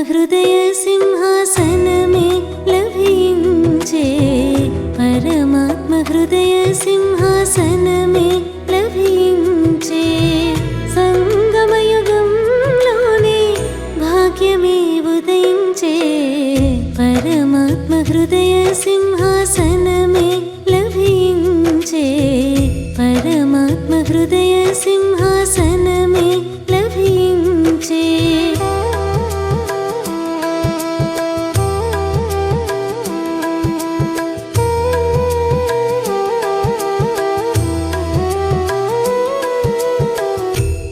హృదయ సింహాసనమే లభించే పరమాత్మ హృదయ సింహాసనమే లభించే సంగమయుగంలోనే భాగ్యమే ఉదయించే పరమాత్మ హృదయ సింహాసనమే లభించే పరమాత్మ హృదయ సింహాసనమే లభించే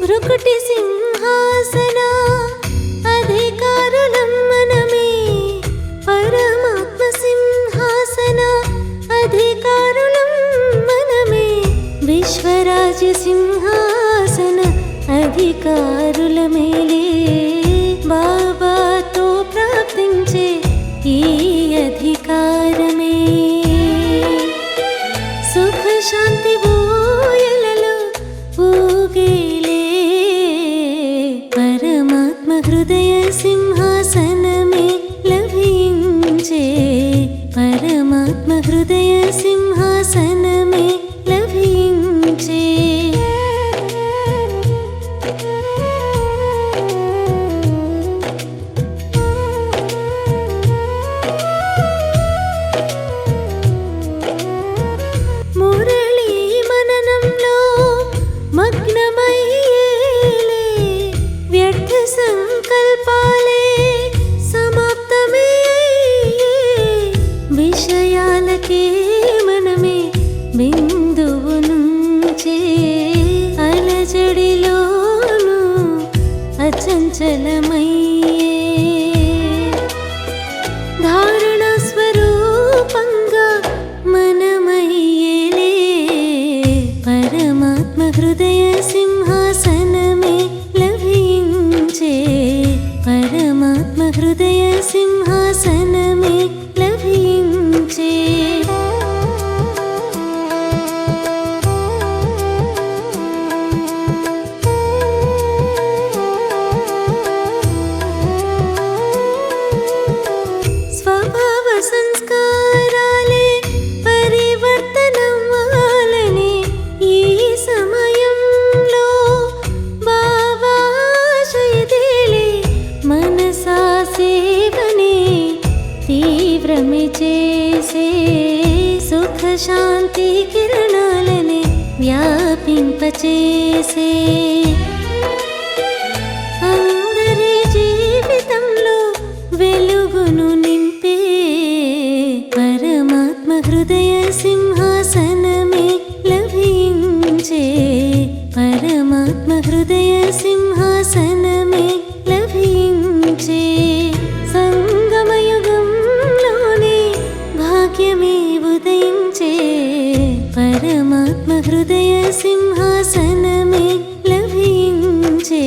మృకుటి సింహాసన అధికారులం మనమే పరమాత్మ సింహాసన అధికారులం మనమే విశ్వరాజ్య సింహాసన అధికారులమేలే బాబాతో ప్రాప్తించే ఈ అధికారమే సుఖ శాంతి ఊయలలో ఊగేలే పరమాత్మ హృదయ సింహాసనమే లభించే పరమాత్మ హృదయ సింహాసనమే లభించే మురళీ మననంలో మగ్నమయ్యేలే వ్యర్థ సంకల్పాలే సమాప్తమే అయ్యే విషయాలకే మనమే బిందువు నుంచే అలజడిలోను అచంచలమయ్యే ధారణ స్వరూపంగా మనమయ్యేలే పరమాత్మ హృదయ సింహాసనమే లభించే పరమాత్మ హృదయ సింహాసనమే లభించే స్వభావ సంస్కారాలే పరివర్తనవ్వాలని ఈ సమయంలో బాబాశయదేలే మనసా సేవనే తీవ్రమే చేసే సుఖ శాంతి కిరణాలనే వ్యాపింపచేసే అందరి జీవితంలో వెలుగును నింపే పరమాత్మ హృదయ సింహాసనమే లభించే పరమాత్మ హృదయ సింహాసనమే లభించే సంగమయుగంలోనే భాగ్యమే ఉదయించే పరమాత్మ హృదయ సింహాసనమే లభించే